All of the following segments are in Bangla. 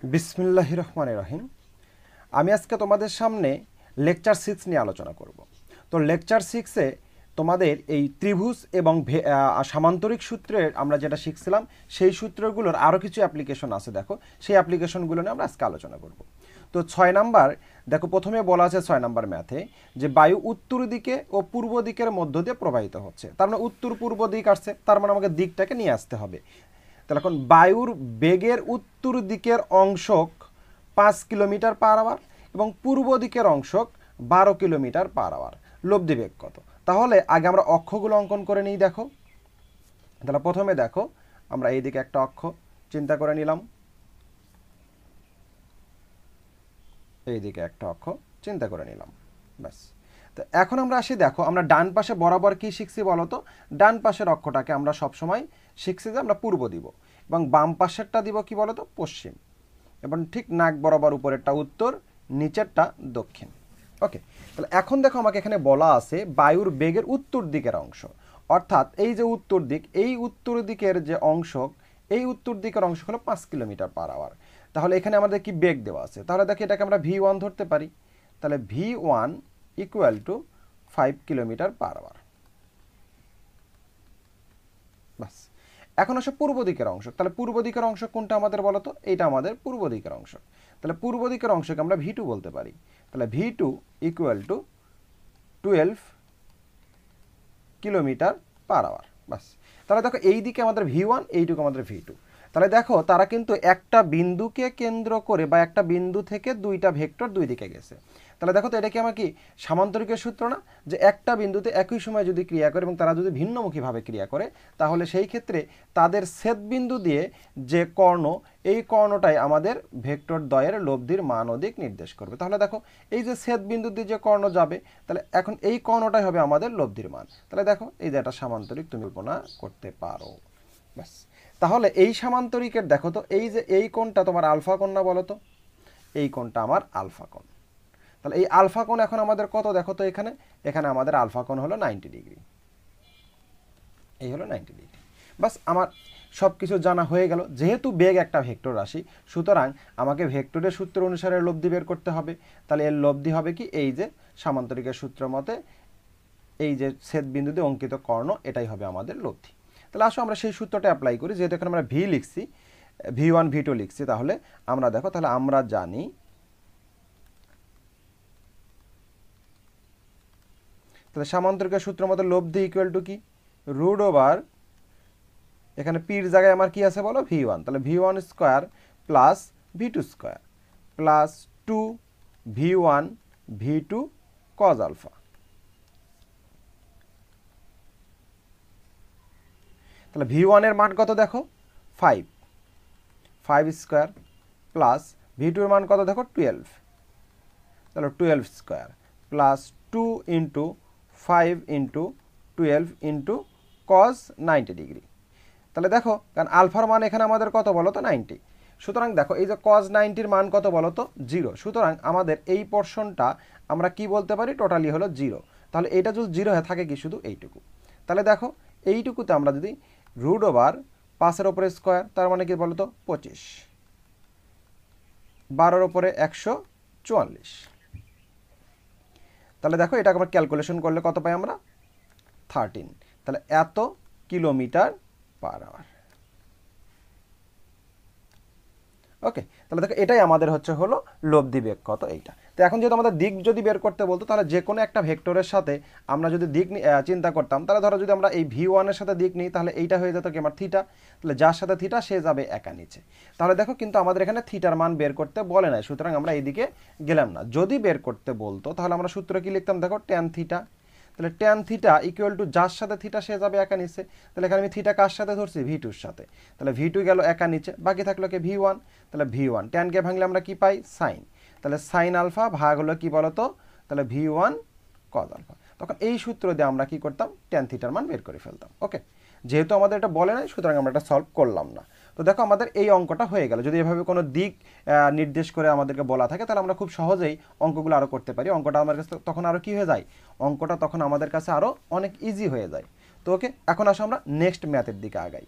বিসমিল্লাহির রহমানির রহিম। আমি আজকে তোমাদের সামনে লেকচার 6 নিয়ে আলোচনা করব। তো লেকচার 6-এ তোমাদের এই ত্রিভুজ এবং সামান্তরিক সূত্রের আমরা যেটা শিখছিলাম সেই সূত্রগুলোর আরও কিছু অ্যাপ্লিকেশন আছে। দেখো সেই অ্যাপ্লিকেশনগুলো নিয়ে আমরা আজকে আলোচনা করব। তো 6 নাম্বার দেখো, প্রথমে বলা আছে 6 নাম্বার ম্যাথে যে বায়ু উত্তর দিকে ও পূর্ব দিকের মধ্য দিয়ে প্রবাহিত হচ্ছে। তার মানে উত্তর পূর্ব দিক আসছে, তার মানে আমাকে দিকটাকে নিয়ে আসতে হবে। তাহলে এখন বায়ুর বেগের উত্তর দিকের অংশক 5 কিলোমিটার পার আওয়ার এবং পূর্ব দিকের অংশক 12 কিলোমিটার পার আওয়ার। লব্ধি বেগ কত? তাহলে আগে আমরা অক্ষগুলো অঙ্কন করে নিই। দেখো, তাহলে প্রথমে দেখো আমরা এইদিকে একটা অক্ষ চিন্তা করে নিলাম, এইদিকে একটা অক্ষ চিন্তা করে নিলাম, ব্যাস। তো এখন আমরা আসি, দেখো আমরা ডান পাশে বরাবর কি শিখছি বলো তো? ডান পাশের অক্ষটাকে আমরা সবসময় শিখছি যে আমরা পূর্ব দিব এবং বাম পাশেরটা দিব কি বলো তো? পশ্চিম। এবং ঠিক নাক বরাবর উপরেরটা উত্তর, নিচেরটা দক্ষিণ। ওকে, তাহলে এখন দেখো আমাকে এখানে বলা আছে বায়ুর বেগের উত্তর দিকের অংশ, অর্থাৎ এই যে উত্তর দিক, এই উত্তর দিকের যে অংশক, এই উত্তর দিকের অংশ হলো 5 কিলোমিটার পার আওয়ার। তাহলে এখানে আমাদের কি বেগ দেওয়া আছে? তাহলে দেখো এটাকে আমরা V1 ধরতে পারি। তাহলে V1 equal to 5 kilometre per hour. বাস, এখন আসে পূর্ব দিকের অংশ। তাহলে পূর্ব দিকের অংশ কোনটা আমাদের বলো তো? এইটা আমাদের পূর্ব দিকের অংশ। তাহলে পূর্ব দিকের অংশকে আমরা V2 বলতে পারি। তাহলে V2 equal to 12 kilometre per hour. বাস, তাহলে দেখো এই দিকে আমাদের V1, এইটুকু আমাদের V2। তাহলে দেখো তারা কিন্তু একটা বিন্দুকে কেন্দ্র করে বা একটা বিন্দু থেকে দুইটা ভেক্টর দুই দিকে গেছে। তাহলে দেখো তো এটা কি আমার কি সামান্তরিকের সূত্র না? যে একটা বিন্দুতে একই সময় যদি ক্রিয়া করে এবং তারা যদি ভিন্নমুখীভাবে ক্রিয়া করে, তাহলে সেই ক্ষেত্রে তাদের ছেদবিন্দু দিয়ে যে কর্ণ, এই কর্ণটাই আমাদের ভেক্টর দ্বয়ের লব্ধির মান ও দিক নির্দেশ করবে। তাহলে দেখো এই যে ছেদবিন্দু দিয়ে যে কর্ণ যাবে, তাহলে এখন এই কর্ণটাই হবে আমাদের লব্ধির মান। তাহলে দেখো এই যে একটা সামান্তরিক তুমি কল্পনা করতে পারো। ব্যাস, তাহলে এই সামান্তরিকের দেখো তো এই যে এই কোণটা তোমার আলফা কোণ না বলো তো? এই কোণটা আমার আলফা কোণ। তাহলে এই আলফা কোণ এখন আমাদের কত দেখো তো? এখানে এখানে আমাদের আলফা কোণ হলো 90 ডিগ্রি। এই হলো 90 ডিগ্রি। বাস, আমার সব কিছু জানা হয়ে গেল। যেহেতু বেগ একটা ভেক্টর রাশি, সুতরাং আমাকে ভেক্টরের সূত্র অনুসারে লব্ধি বের করতে হবে। তাহলে এর লব্ধি হবে কি? এই যে সামান্তরিকের সূত্র মতে এই যে ছেদবিন্দু দিয়ে অঙ্কিত কর্ণ, এটাই হবে আমাদের লব্ধি। তাহলে আসো আমরা সেই সূত্রটা অ্যাপ্লাই করি। যেহেতু এখানে আমরা ভি লিখছি, V1 V2 লিখছি, তাহলে আমরা দেখো, তাহলে আমরা জানি তাহলে সামান্তরিকের সূত্র মতো লব্ধি ইকুয়াল টু কি? রুট ওভার, এখানে পির জায়গায় আমার কি আছে বলো? V1। তাহলে V1 square plus V2 square plus 2 V1 V2 cos alpha. তাহলে V1 এর মান কত দেখো? 5 স্কোয়ার প্লাস V2 এর মান কত দেখো? 12। তাহলে 12 square plus 2 into 5 into 12 into cos 90 degree. তাহলে দেখো, কারণ আলফার মান এখানে আমাদের কত বলো তো? 90। সুতরাং দেখো এই যে কজ 90-র মান কত বলো তো? 0। সুতরাং আমাদের এই পোর্শনটা আমরা কি বলতে পারি? টোটালি হলো 0। তাহলে এইটা যদি 0 হয়ে থাকে কি শুধু এইটুকু। তাহলে দেখো এইটুকুতে আমরা যদি রুট ওভার 5-এর ওপরে স্কোয়ার, তার মানে কি বলো তো? 25, 12-এর ওপরে 144। তাহলে দেখো এটাকে আমরা ক্যালকুলেশন করলে কত পাই আমরা? 13। তাহলে এত কিলোমিটার পার আওয়ার। ওকে, তাহলে দেখো এটাই আমাদের হলো লব্ধি বেগ কত, এইটা। তো এখন যেহেতু আমাদের দিক যদি বের করতে বলতো, তাহলে যে কোনো একটা ভেক্টরের সাথে আমরা যদি দিক চিন্তা করতাম, তাহলে ধরো যদি আমরা এই V1 এর সাথে দিক নিই, তাহলে এইটা হয়ে যেত কি আমার থিটা। তাহলে যার সাথে থিটা সে যাবে একা নিচে। তাহলে দেখো কিন্তু আমাদের এখানে থিটার মান বের করতে বলে নাই, সুতরাং আমরা এইদিকে গেলাম না। যদি বের করতে বলতো তাহলে আমরা সূত্র কি লিখতাম দেখো? Tan theta. তাহলে ট্যান থিটা ইকুয়াল টু যার সাথে থিটা সে যাবে একা নিচে। তাহলে এখানে আমি থিটা কার সাথে ধরছি? V2-র সাথে। তাহলে V2 গেল একা নিচে, বাকি থাকলো কি? V1। তাহলে V1 ট্যানকে ভাঙলে আমরা কি পাই? সাইন। তাহলে সাইন আলফা ভাগ হলো কি বলতো? তাহলে V1 কজ আলফা। তখন এই সূত্র দিয়ে আমরা কি করতাম? ট্যান থিটার মান বের করে ফেলতাম। ওকে, যেহেতু আমাদের এটা বলে নাই, সুতরাং আমরা এটা সলভ করলাম না। তো দেখো আমাদের এই অঙ্কটা হয়ে গেল। যদি এভাবে কোনো দিক নির্দেশ করে আমাদেরকে বলা থাকে, তাহলে আমরা খুব সহজেই অঙ্কগুলো আরও করতে পারি। অঙ্কটা আমার কাছে তখন আরও কী হয়ে যায়? অঙ্কটা তখন আমাদের কাছে আরও অনেক ইজি হয়ে যায়। তো ওকে, এখন আসো আমরা নেক্সট ম্যাথের দিকে আগাই।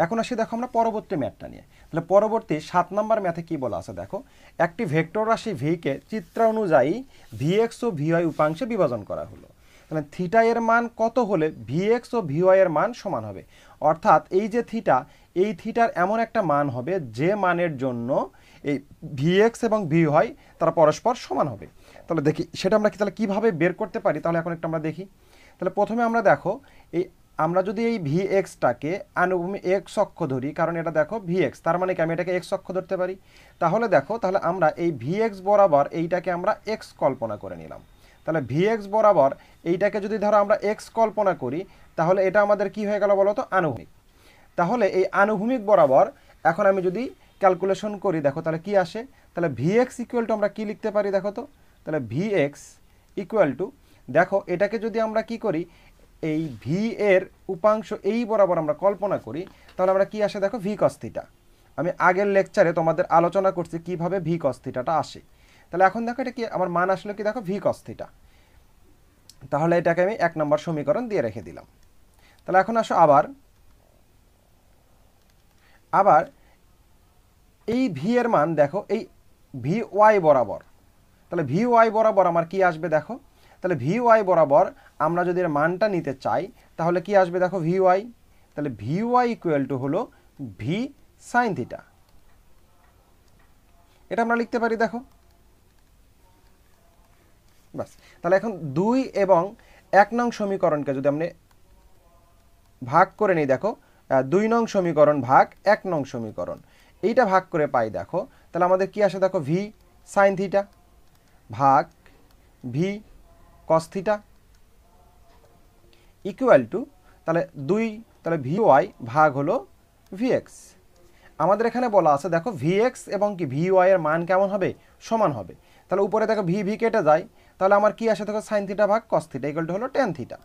এখন আসি দেখো আমরা পরবর্তী ম্যাথটা নিয়ে। তাহলে পরবর্তী 7 নম্বর ম্যাথে কি বলা আছে দেখো, একটি ভেক্টর রাশি ভিকে চিত্র অনুযায়ী ভিএক্স ও ভিওয়াই উপাংশে বিভাজন করা হলো। তাহলে থিটা এর মান কত হলে ভিএক্স ও ভিওয়াই এর মান সমান হবে? অর্থাৎ এই যে থিটা, এই থিটার এমন একটা মান হবে যে মানের জন্য এই ভিএক্স এবং ভিওয়াই তারা পরস্পর সমান হবে। তাহলে দেখি সেটা আমরা তাহলে কীভাবে বের করতে পারি, তাহলে এখন একটা আমরা দেখি। তাহলে প্রথমে আমরা দেখো এই আমরা যদি এই ভি এক্সটাকে আনুভূমিক এক্স অক্ষ ধরি, কারণ এটা দেখো ভি এক্স, তার মানে কি আমি এটাকে এক্স অক্ষ ধরতে পারি। তাহলে দেখো তাহলে আমরা এই ভি এক্স বরাবর এইটাকে আমরা এক্স কল্পনা করে নিলাম। তাহলে ভি এক্স বরাবর এইটাকে যদি ধরো আমরা এক্স কল্পনা করি, তাহলে এটা আমাদের কি হয়ে গেল বলো তো, আনুভূমিক। তাহলে এই আনুভূমিক বরাবর এখন আমি যদি ক্যালকুলেশন করি দেখো তাহলে কি আসে, তাহলে ভি এক্স ইকুয়াল টু আমরা কি লিখতে পারি দেখো তো, তাহলে ভি এক্স ইকুয়াল টু দেখো এটাকে যদি আমরা কি করি, এই ভি এর উপাংশ এই বরাবর আমরা কল্পনা করি, তাহলে আমরা কি আসে দেখো ভি কস থিটা। আমি আগের লেকচারে তোমাদের আলোচনা করছি কিভাবে ভি কস থিটাটা আসে। তাহলে এখন দেখো এটা কি আমার মান আসলো কি দেখো ভি কস থিটা। তাহলে এটাকে আমি 1 নম্বর সমীকরণ দিয়ে রেখে দিলাম। তাহলে এখন আসো আবার এই ভি এর মান দেখো এই ভি ওয়াই বরাবর, তাহলে ভি ওয়াই বরাবর আমার কি আসবে দেখো, তাহলে ভি ওয়াই বরাবর আমরা যদি এর মানটা নিতে চাই তাহলে কি আসবে দেখো ভি ওয়াই, তাহলে ভি ওয়াই ইকুয়াল টু হলো ভি সাইন থিটা। এটা আমরা লিখতে পারি দেখো, বাস। তাহলে এখন 2 এবং 1 নং সমীকরণকে যদি আমরা ভাগ করে নিই দেখো, 2 নং সমীকরণ ভাগ 1 নং সমীকরণ, এইটা ভাগ করে পাই দেখো, তাহলে আমাদের কি আসে দেখো ভি সাইন থিটা ভাগ V cos theta equal to তাহলে 2, তাহলে ভি ওয়াই ভাগ হলো ভি এক্স। আমাদের এখানে বলা আছে দেখো ভি এক্স এবং কি ভি ওয়াই এর মান কেমন হবে, সমান হবে। তাহলে উপরে দেখো ভি ভি কেটে যায়, তাহলে আমার কি আসে দেখো সাইন থিটা ভাগ কস থিটা ইকুয়াল টু হলো ট্যান থিটা,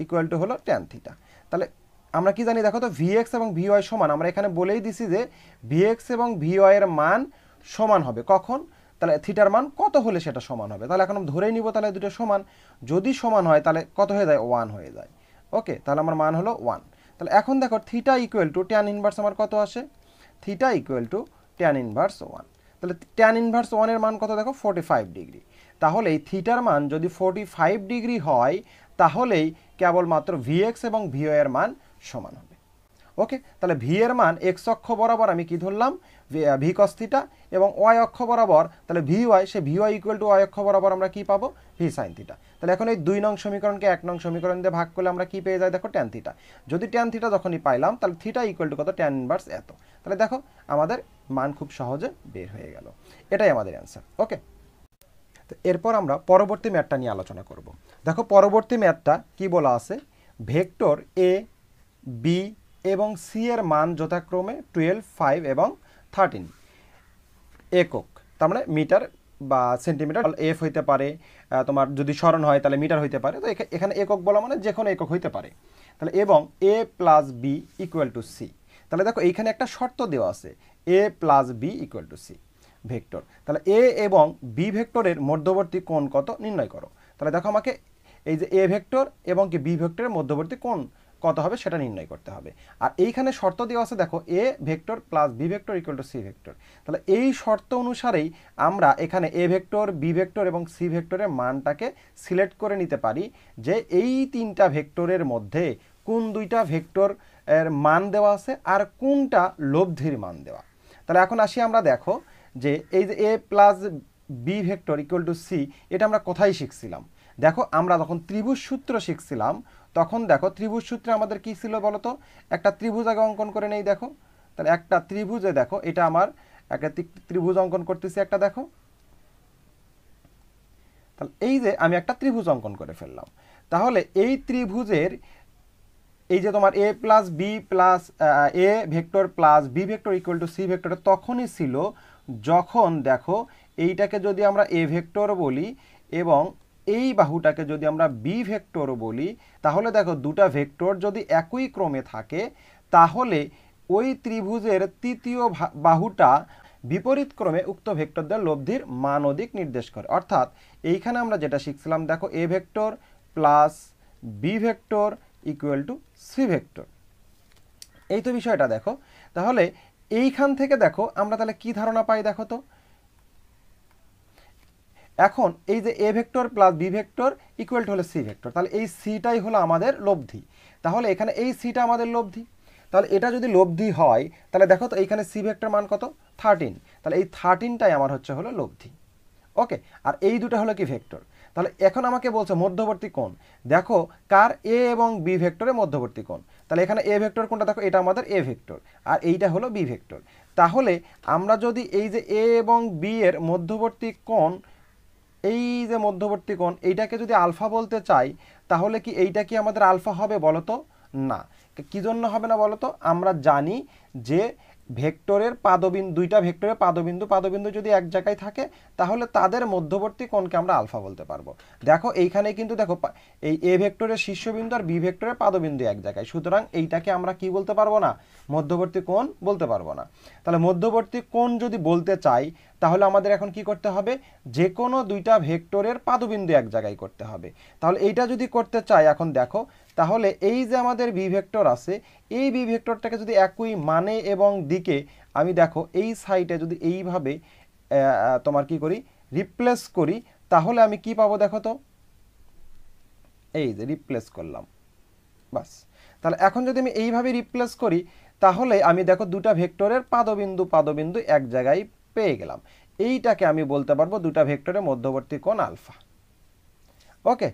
ইকুয়াল টু হলো ট্যান থিটা। তাহলে আমরা কি জানি দেখো তো ভি এক্স এবং ভি ওয়াই সমান, আমরা এখানে বলেই দিছি যে ভি এক্স এবং ভি ওয়াই এর মান সমান হবে কখন, তাহলে থিটার মান কত হলে সেটা সমান হবে। তাহলে এখন আমরা ধরেই নিব তাহলে দুটো সমান, যদি সমান হয় তাহলে কত হয়ে যায় 1 হয়ে যায়। ওকে, তাহলে আমার মান হলো 1। তাহলে এখন দেখো theta equal to tan inverse আমার কত আসে, theta equal to tan inverse 1। তাহলে ট্যান ইনভার্স 1 এর মান কত দেখো 45 ডিগ্রি। তাহলে এই থিটার মান যদি 45 ডিগ্রি হয় তাহলেই কেবলমাত্র ভি এক্স এবং ভি ওয়াই এর মান সমান হবে। ওকে, তাহলে ভি এর মান এক্স অক্ষ বরাবর আমি কি ধরলাম ভি কস থিটা, এবং ওয়াই অক্ষ বরাবর তাহলে ভি ওয়াই, সে V Y equal to Y অক্ষ বরাবর আমরা কি পাবো ভি সাইন থিটা। তাহলে এখন এই 2 নং সমীকরণকে 1 নং সমীকরণ দিয়ে ভাগ করলে আমরা কি পেয়ে যাই দেখো ট্যান থিটা। যদি ট্যান থিটা যখনই পাইলাম তাহলে থিটা ইকুয়াল টু কত ট্যান ইনভার্স এত। তাহলে দেখো আমাদের মান খুব সহজে বের হয়ে গেল, এটাই আমাদের অ্যান্সার। ওকে, তো এরপর আমরা পরবর্তী ম্যাথটা নিয়ে আলোচনা করব। দেখো পরবর্তী ম্যাথটা কি বলা আছে, ভেক্টর এ বি এবং সি এর মান যথাক্রমে 12, 5 এবং 13 একক, তার মানে মিটার বা সেন্টিমিটার, এফ হইতে পারে, তোমার যদি স্মরণ হয় তাহলে মিটার হইতে পারে। তো এখানে একক বলা মানে যে কোনো একক হইতে পারে। তাহলে এবং A plus B equal to C. তাহলে দেখো এইখানে একটা শর্ত দেওয়া আছে, A plus B equal to C vector. তাহলে এ এবং বি ভেক্টরের মধ্যবর্তী কোণ কত নির্ণয় করো। তাহলে দেখো আমাকে এই যে এ ভেক্টর এবং কি বি ভেক্টরের মধ্যবর্তী কোণ কত হবে সেটা নির্ণয় করতে হবে। আর এইখানে শর্ত দেওয়া আছে দেখো A vector plus B vector equal to C vector. তাহলে এই শর্ত অনুসারেই আমরা এখানে এ ভেক্টর, বি ভেক্টর এবং সি ভেক্টরের মানটাকে সিলেক্ট করে নিতে পারি যে এই 3টা ভেক্টরের মধ্যে কোন 2টা ভেক্টর এর মান দেওয়া আছে আর কোনটা লব্ধির মান দেওয়া। তাহলে এখন আসি আমরা দেখো যে এই যে A plus B vector equal to C, এটা আমরা কোথায় শিখছিলাম দেখো, আমরা যখন ত্রিভুজ সূত্র শিখছিলাম তখন দেখো ত্রিভুজ সূত্রে আমাদের কি ছিল বলতো, একটা ত্রিভুজ আগে অঙ্কন করে নেই দেখো। তাহলে একটা ত্রিভুজে দেখো, এটা আমার একটা ত্রিভুজ অঙ্কন করতেছি একটা দেখো, তাহলে এই যে আমি একটা ত্রিভুজ অঙ্কন করে ফেললাম। তাহলে এই ত্রিভুজের এই যে তোমার A plus B plus A vector plus B vector equal to C vector তখনই ছিল যখন দেখো এইটাকে যদি আমরা এ ভেক্টর বলি এবং এই বাহুটাকে যদি আমরা বি ভেক্টর বলি, তাহলে দেখো দুটা ভেক্টর যদি একই ক্রমে থাকে তাহলে ওই ত্রিভুজের তৃতীয় বাহুটা বিপরীত ক্রমে উক্ত ভেক্টরদের লব্ধির মান ও দিক নির্দেশ করে। অর্থাৎ এইখানে আমরা যেটা শিখছিলাম দেখো A vector plus B vector equal to C vector. এই তো বিষয়টা দেখো। তাহলে এইখান থেকে দেখো আমরা তাহলে কি ধারণা পাই দেখো তো, এখন এই যে A vector plus B vector equal to হলো সি ভেক্টর, তাহলে এই সিটাই হলো আমাদের লব্ধি। তাহলে এখানে এই সিটা আমাদের লব্ধি, তাহলে এটা যদি লব্ধি হয় তাহলে দেখো তো এইখানে সি ভেক্টর মান কত 13, তাহলে এই 13টাই আমার হলো লব্ধি। ওকে, আর এই দুটো হলো কি ভেক্টর। তাহলে এখন আমাকে বলছে মধ্যবর্তী কোণ, দেখো কার এ এবং বি ভেক্টরের মধ্যবর্তী কোণ। তাহলে এখানে এ ভেক্টর কোনটা দেখো, এটা আমাদের এ ভেক্টর আর এইটা হলো বি ভেক্টর। তাহলে আমরা যদি এই যে এ এবং বি এর মধ্যবর্তী কোণ, এই যে মধ্যবর্তী কোণ এইটাকে যদি আলফা বলতে চাই, তাহলে কি এইটা কি আমাদের আলফা হবে বলো তো? না। কি জন্য হবে না বলো তো? আমরা জানি যে ভেক্টরের পাদবিন্দু, দুইটা ভেক্টরের পাদবিন্দু যদি এক জায়গায় থাকে তাহলে তাদের মধ্যবর্তী কোণকে আমরা আলফা বলতে পারবো। দেখো এইখানে কিন্তু দেখো এই এ ভেক্টরের শীর্ষবিন্দু আর বি ভেক্টরের পাদবিন্দু এক জায়গায়, সুতরাং এইটাকে আমরা কি বলতে পারবো না? মধ্যবর্তী কোণ বলতে পারবো না। তাহলে মধ্যবর্তী কোণ যদি বলতে চাই তাহলে আমাদের এখন কি করতে হবে? যে কোনো দুইটা ভেক্টরের পাদবিন্দু এক জায়গায় করতে হবে। তাহলে এইটা যদি করতে চাই এখন দেখো, তাহলে এই যে আমাদের বি ভেক্টর আছে, এই বি ভেক্টরটাকে যদি একই মানে এবং দিকে আমি দেখো এই সাইডে যদি এইভাবে তোমার কি করি, রিপ্লেস করি, তাহলে আমি কি পাবো দেখো তো, এই যে রিপ্লেস করলাম, বাস। তাহলে এখন যদি আমি এইভাবে রিপ্লেস করি তাহলে আমি দেখো দুটা ভেক্টরের পাদবিন্দু এক জায়গায় পেয়ে গেলাম। এইটাকে আমি বলতে পারবো দুটা ভেক্টরের মধ্যবর্তী কোণ আলফা। ওকে,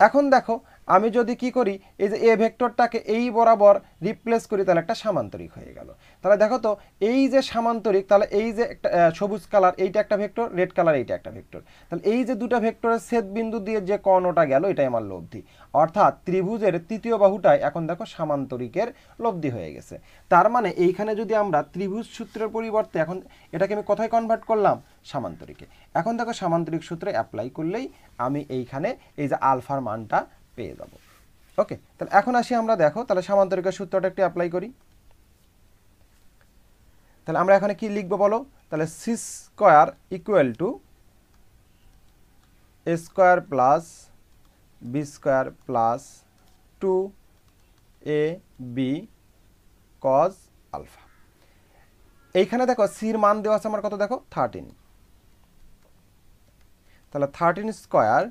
এখন দেখো আমি যদি কি করি, এই যে এ ভেক্টরটাকে এই বরাবর রিপ্লেস করি তাহলে একটা সামান্তরিক হয়ে গেল। তাহলে দেখো তো এই যে সামান্তরিক, তাহলে এই যে একটা সবুজ কালার এইটা একটা ভেক্টর, রেড কালার এইটা একটা ভেক্টর, তাহলে এই যে দুটো ভেক্টরের ছেদবিন্দু দিয়ে যে কর্ণটা গেল এটাই আমার লব্ধি। অর্থাৎ ত্রিভুজের তৃতীয় বাহুটাই এখন দেখো সামান্তরিকের লব্ধি হয়ে গেছে। তার মানে এইখানে যদি আমরা ত্রিভুজ সূত্রের পরিবর্তে এখন এটাকে আমি কোথায় কনভার্ট করলাম? সামান্তরিকে। এখন দেখো সামান্তরিক সূত্রে অ্যাপ্লাই করলেই আমি এইখানে এই যে আলফার মানটা পেয়ে যাব। ওকে, তাহলে এখন আসি আমরা দেখো, তাহলে সামান্তরিকের সূত্রটা একটু অ্যাপ্লাই করি। তাহলে আমরা এখানে কি লিখবো বলো? তাহলে C square equal to A square plus B square plus 2ab cos alpha. এইখানে দেখো সির মান দেওয়া আছে আমার কত দেখো 13, তাহলে 13 স্কোয়ার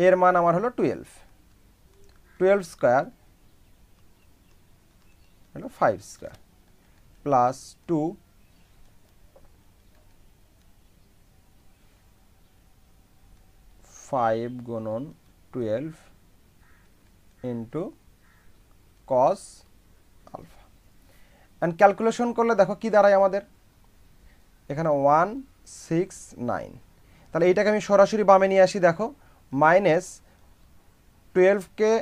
এর মান আমার হলো 12 স্কোয়ার হলো 5 স্কোয়ার প্লাস 2 5 গুণন 12 into cos alpha. And calculation করলে দেখো কি দাঁড়ায় আমাদের এখানে 169। তাহলে এইটাকে আমি সরাসরি বামে নিয়ে আসি, দেখো মাইনাস 12কে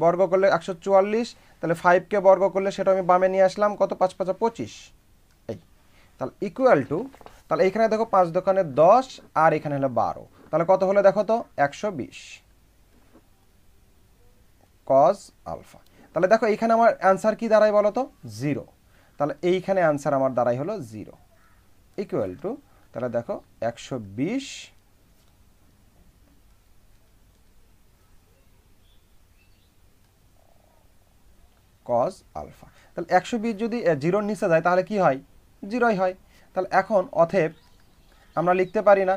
বর্গ করলে 144, তাহলে 5কে বর্গ করলে সেটা আমি বামে নিয়ে আসলাম, কত 5 5 25, এই তাহলে ইকুয়াল টু, তাহলে এখানে দেখো 5 দোকানে 10 আর এখানে হলো 12, তাহলে কত হলো দেখো তো 120 কস আলফা। তাহলে দেখো এইখানে আমার অ্যান্সার কি দাঁড়ায় বলো তো 0, তাহলে এইখানে অ্যান্সার আমার দাঁড়ায় হলো 0 ইকুয়াল টু, তাহলে দেখো 120 কস আলফা। তাহলে 120 যদি 0-র নিচে যায় তাহলে কি হয়? 0ই হয়। তাহলে এখন অতএব আমরা লিখতে পারি না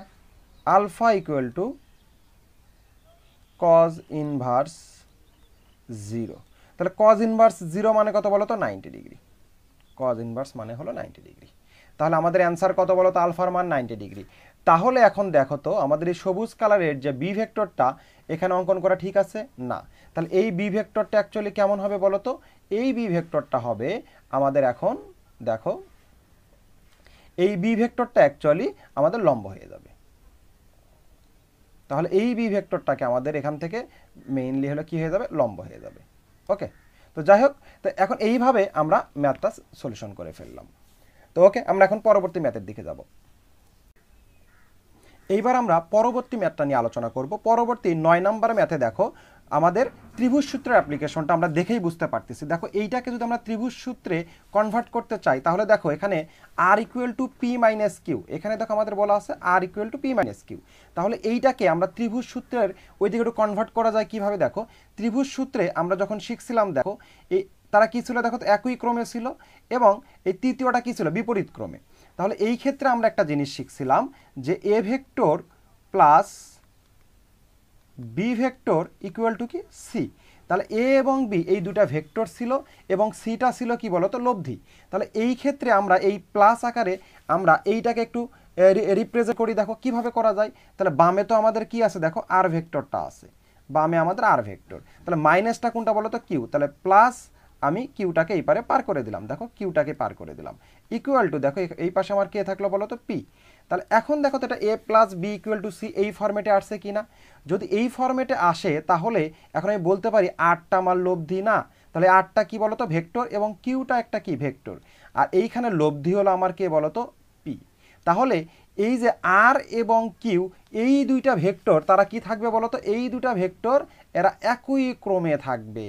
alpha equal to cos inverse 0। তাহলে কজ ইনভার্স 0 মানে কত বলো তো 90 ডিগ্রি। কজ ইনভার্স মানে হলো 90 ডিগ্রি। তাহলে আমাদের অ্যান্সার কত বলো তো? আলফার মান 90 ডিগ্রি। তাহলে এখন দেখো তো আমাদের এই সবুজ কালারের যে বি ভেক্টরটা এখানে অঙ্কন করা ঠিক আছে না? তাহলে এই বি ভেক্টরটা অ্যাকচুয়ালি কেমন হবে বলো তো? এই বি ভেক্টরটা হবে আমাদের, এখন দেখো এই বি ভেক্টরটা অ্যাকচুয়ালি আমাদের লম্ব হয়ে যাবে। তাহলে এই বি ভেক্টরটাকে আমাদের এখান থেকে মেইনলি হলো কি হয়ে যাবে? লম্ব হয়ে যাবে। ওকে, তো যাই হোক, তো এখন এইভাবে আমরা ম্যাথটা সলিউশন করে ফেললাম। তো ওকে, আমরা এখন পরবর্তী ম্যাথের দিকে যাব। এইবার আমরা পরবর্তী ম্যাথটা নিয়ে আলোচনা করব। পরবর্তী 9 নম্বর ম্যাথে দেখো আমাদের ত্রিভুজ সূত্রের অ্যাপ্লিকেশনটা আমরা দেখেই বুঝতে পারতেছি। দেখো এইটাকে যদি আমরা ত্রিভুজ সূত্রে কনভার্ট করতে চাই তাহলে দেখো এখানে R equal to P minus Q, এখানে দেখো আমাদের বলা আছে R equal to P minus Q. তাহলে এইটাকে আমরা ত্রিভুজ সূত্রের ওই দিকে একটু কনভার্ট করা যায় কিভাবে? দেখো ত্রিভুজ সূত্রে আমরা যখন শিখছিলাম দেখো এই, তারা কি ছিল দেখো তো একই ক্রমে ছিল, এবং এই তৃতীয়টা কি ছিল বিপরীত ক্রমে। তাহলে এই ক্ষেত্রে আমরা একটা জিনিস শিখছিলাম যে A vector plus B vector equal to কি সি। তাহলে এ এবং বি এই দুটা ভেক্টর ছিল এবং সিটা ছিল কি বলতো লব্ধি। তাহলে এই ক্ষেত্রে আমরা এই প্লাস আকারে আমরা এইটাকে একটু রিপ্রেজেন্ট করি। দেখো কিভাবে করা যায়। তাহলে বামে তো আমাদের কি আছে দেখো আর ভেক্টরটা আছে, বামে আমাদের আর ভেক্টর। তাহলে মাইনাসটা কোনটা বলো তো কিউ, তাহলে প্লাস আমি কিউটাকে এই পারে পার করে দিলাম, দেখো কিউটাকে পার করে দিলাম, ইকুয়াল টু দেখো এই পাশে আমার কে থাকলো বলো তো পি। তাহলে এখন দেখো তো এটা A plus B equal to C এই ফর্মেটে আসছে কি না। যদি এই ফর্মেটে আসে তাহলে এখন আমি বলতে পারি আরটা আমার লব্ধি না। তাহলে আরটা কি বলতো ভেক্টর এবং কিউটা একটা কি ভেক্টর, আর এইখানে লব্ধি হলো আমার কে বলতো পি। তাহলে এই যে আর এবং কিউ এই দুইটা ভেক্টর তারা কি থাকবে বলতো, এই দুটা ভেক্টর এরা একই ক্রমে থাকবে।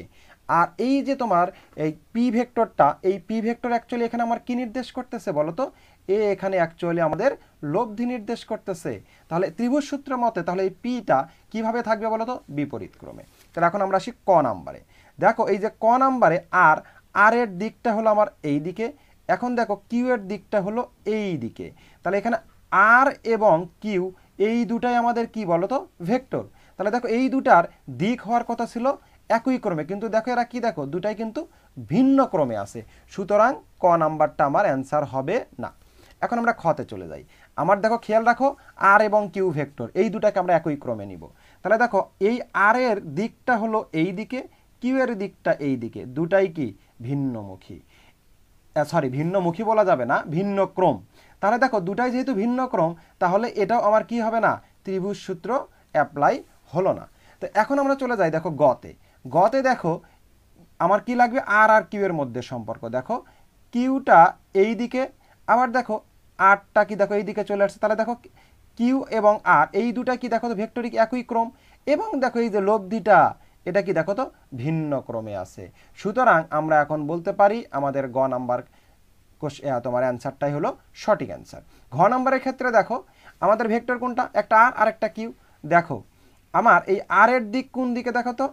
আর এই যে তোমার এই পি ভেক্টরটা, এই পি ভেক্টর অ্যাকচুয়ালি এখানে আমার কি নির্দেশ করতেছে বলতো, এ এখানে অ্যাকচুয়ালি আমাদের লব্ধি নির্দেশ করতেছে। তাহলে ত্রিভুজ সূত্র মতে তাহলে এই পিটা কিভাবে থাকবে বলতো বিপরীত ক্রমে। তাহলে এখন আমরা আসি ক নাম্বারে। দেখো এই যে ক নাম্বারে আর এর দিকটা হলো আমার এই দিকে, এখন দেখো কিউ এর দিকটা হলো এই দিকে। তাহলে এখানে আর এবং কিউ এই দুটাই আমাদের কি বলতো ভেক্টর। তাহলে দেখো এই দুটার দিক হওয়ার কথা ছিল একই ক্রমে, কিন্তু দেখো এরা কি দেখো দুটাই কিন্তু ভিন্ন ক্রমে আছে। সুতরাং ক নাম্বারটা আমার অ্যান্সার হবে না। এখন আমরা খতে চলে যাই। আমার দেখো খেয়াল রাখো আর এবং কিউ ভেক্টর এই দুটাকে আমরা একই ক্রমে নিব। তাহলে দেখো এই আর এর দিকটা হলো এই দিকে, কিউ এর দিকটা এই দিকে, দুটাই কি ভিন্নমুখী, সরি ভিন্নমুখী বলা যাবে না, ভিন্ন ক্রম। তাহলে দেখো দুটাই যেহেতু ভিন্ন ক্রম তাহলে এটাও আমার কি হবে না, ত্রিভুজ সূত্র অ্যাপ্লাই হলো না। তো এখন আমরা চলে যাই দেখো গতে। গতে দেখো আমার কি লাগবে আর কিউ এর মধ্যে সম্পর্ক। দেখো কিউটা এই দিকে, আবার দেখো আরটা কি দেখো এই দিকে চলে আসছে। তাহলে দেখো কিউ এবং আর এই দুটা কি দেখো তো ভেক্টরিক একই ক্রম, এবং দেখো এই যে লব্ধিটা এটা কি দেখো তো ভিন্ন ক্রমে আছে। সুতরাং আমরা এখন বলতে পারি আমাদের গ নাম্বার তোমার অ্যান্সারটাই হলো সঠিক অ্যান্সার। ঘ নাম্বারের ক্ষেত্রে দেখো আমাদের ভেক্টর কোনটা, একটা আর আর একটা কিউ। দেখো আমার এই আর এর দিক কোন দিকে দেখো তো,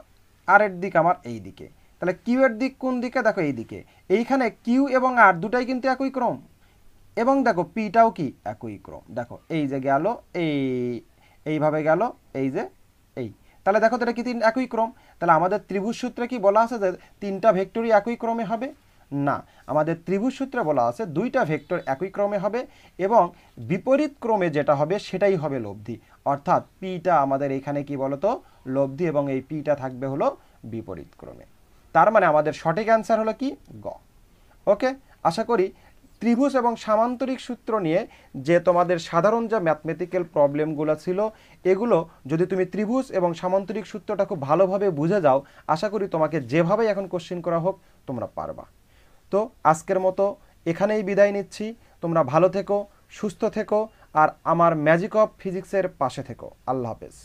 আর এর দিক আমার এই দিকে। তাহলে কিউ এর দিক কোন দিকে দেখো এই দিকে। এইখানে কিউ এবং আর দুটাই কিন্তু একই ক্রম, এবং দেখো পিটাও কি একই ক্রম। দেখো এই যে গেল এইভাবে গেল এই যে এই। তাহলে দেখো তো এটা কি একই ক্রম। তাহলে আমাদের ত্রিভুজ সূত্রে কি বলা আছে যে তিনটা ভেক্টরই একই ক্রমে হবে না, আমাদের ত্রিভুজ সূত্রে বলা আছে দুইটা ভেক্টর একই ক্রমে হবে এবং বিপরীত ক্রমে যেটা হবে সেটাই হবে লব্ধি। অর্থাৎ পিটা আমাদের এখানে কি বলতো লব্ধি, এবং এই পিটা থাকবে হলো বিপরীত ক্রমে। তার মানে আমাদের সঠিক অ্যান্সার হলো কি গ। ওকে, আশা করি ত্রিভুজ এবং সামান্তরিক সূত্র নিয়ে যে তোমাদের সাধারণ যে ম্যাথমেটিক্যাল প্রবলেমগুলো ছিল এগুলো যদি তুমি ত্রিভুজ এবং সামান্তরিক সূত্রটা খুব ভালোভাবে বুঝে যাও, আশা করি তোমাকে যেভাবেই এখন কোশ্চেন করা হোক তোমরা পারবা। তো আজকের মতো এখানেই বিদায় নিচ্ছি। তোমরা ভালো থেকো, সুস্থ থেকো, আর আমার ম্যাজিক অফ ফিজিক্সের পাশে থেকো। আল্লাহ হাফেজ।